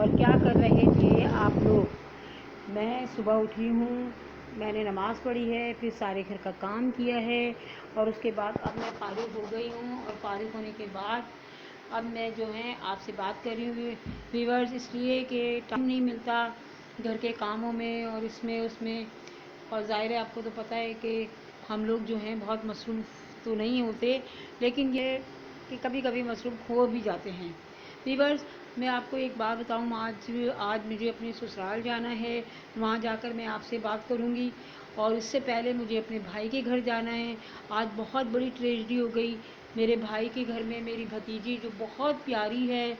और क्या कर रहे थे आप लोग? मैं सुबह उठी हूँ, मैंने नमाज़ पढ़ी है, फिर सारे घर का काम किया है और उसके बाद अब मैं फ़ारिग हो गई हूँ। और फ़ारिग होने के बाद अब मैं जो है आपसे बात कर रही हूँ व्यूअर्स, इसलिए कि टाइम नहीं मिलता घर के कामों में और इसमें उसमें। और ज़ाहिर है आपको तो पता है कि हम लोग जो हैं बहुत मसरूफ़ तो नहीं होते, लेकिन ये कि कभी कभी मसरूफ़ हो भी जाते हैं। व्यूअर्स, मैं आपको एक बात बताऊं, आज मुझे अपने ससुराल जाना है, वहाँ जाकर मैं आपसे बात करूँगी। और इससे पहले मुझे अपने भाई के घर जाना है। आज बहुत बड़ी ट्रेजेडी हो गई मेरे भाई के घर में। मेरी भतीजी जो बहुत प्यारी है,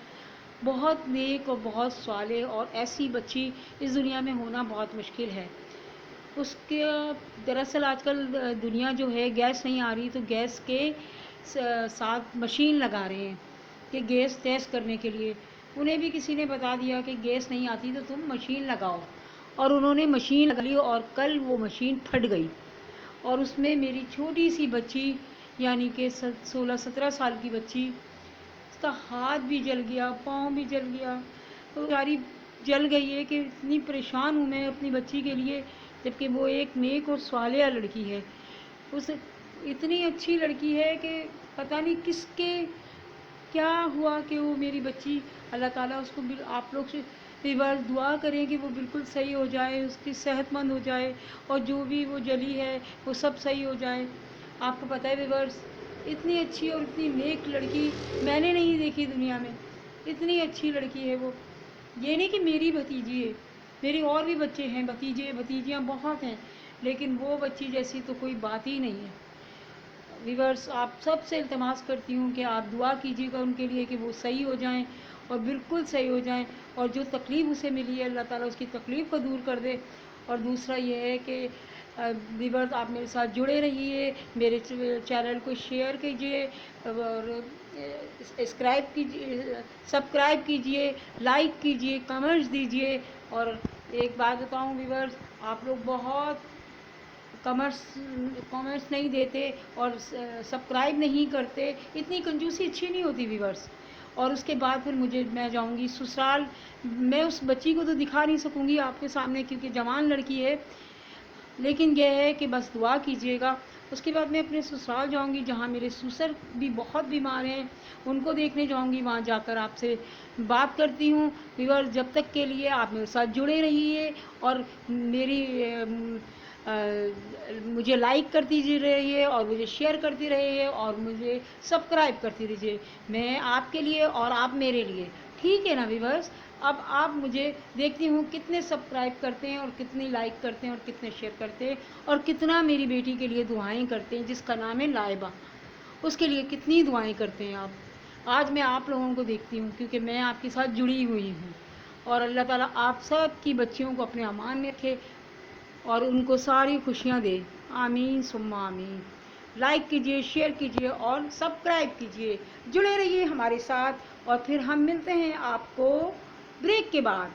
बहुत नेक और बहुत साले, और ऐसी बच्ची इस दुनिया में होना बहुत मुश्किल है। उसके दरअसल आजकल दुनिया जो है, गैस नहीं आ रही तो गैस के साथ मशीन लगा रहे हैं कि गैस टेस्ट करने के लिए। उन्हें भी किसी ने बता दिया कि गैस नहीं आती तो तुम मशीन लगाओ, और उन्होंने मशीन लगा ली और कल वो मशीन फट गई और उसमें मेरी छोटी सी बच्ची, यानी कि 16-17 साल की बच्ची, उसका हाथ भी जल गया, पाँव भी जल गया। तो बेचारी जल गई है कि इतनी परेशान हूँ मैं अपनी बच्ची के लिए, जबकि वो एक नेक और सालिया लड़की है। उस इतनी अच्छी लड़की है कि पता नहीं किसके क्या हुआ कि वो मेरी बच्ची, अल्लाह ताला उसको आप लोग से बस दुआ करें कि वो बिल्कुल सही हो जाए, उसकी सेहतमंद हो जाए और जो भी वो जली है वो सब सही हो जाए। आपको पता है व्यूअर्स, इतनी अच्छी और इतनी नेक लड़की मैंने नहीं देखी दुनिया में। इतनी अच्छी लड़की है वो। ये नहीं कि मेरी भतीजी है, मेरी और भी बच्चे हैं, भतीजे भतीजियाँ बहुत हैं, लेकिन वो बच्ची जैसी तो कोई बात ही नहीं है। व्यूअर्स, आप सबसे इल्तमास करती हूँ कि आप दुआ कीजिएगा उनके लिए कि वो सही हो जाएं और बिल्कुल सही हो जाएं, और जो तकलीफ़ उसे मिली है अल्लाह ताला उसकी तकलीफ़ को दूर कर दे। और दूसरा ये है कि व्यूअर्स, आप मेरे साथ जुड़े रहिए, मेरे चैनल को शेयर कीजिए और सब्सक्राइब कीजिए, लाइक कीजिए, कमेंट्स दीजिए। और एक बात बताऊँ व्यूअर्स, आप लोग बहुत कमेंट्स नहीं देते और सब्सक्राइब नहीं करते, इतनी कंजूसी अच्छी नहीं होती व्यूअर्स। और उसके बाद फिर मैं जाऊंगी ससुराल। मैं उस बच्ची को तो दिखा नहीं सकूंगी आपके सामने क्योंकि जवान लड़की है, लेकिन यह है कि बस दुआ कीजिएगा। उसके बाद मैं अपने ससुराल जाऊंगी जहां मेरे ससुर भी बहुत बीमार हैं, उनको देखने जाऊंगी। वहां जाकर आपसे बात करती हूँ व्यूअर्स। जब तक के लिए आप मेरे साथ जुड़े रहिए और मेरी मुझे लाइक करती रहिए और मुझे शेयर करती रहिए और मुझे सब्सक्राइब करती रहिए। मैं आपके लिए और आप मेरे लिए, ठीक है ना व्यूअर्स? अब आप मुझे देखती हूँ कितने सब्सक्राइब करते हैं और कितने लाइक करते हैं और कितने शेयर करते हैं और कितना मेरी बेटी के लिए दुआएं करते हैं जिसका नाम है लाइबा। उसके लिए कितनी दुआएं करते हैं आप। आज मैं आप लोगों को देखती हूँ क्योंकि मैं आपके साथ जुड़ी हुई हूँ। और अल्लाह ताला आप सब की बच्चियों को अपने अमान में रखे और उनको सारी खुशियाँ दे। आमीन सुम्मा आमीन। लाइक कीजिए, शेयर कीजिए और सब्सक्राइब कीजिए। जुड़े रहिए हमारे साथ और फिर हम मिलते हैं आपको ब्रेक के बाद।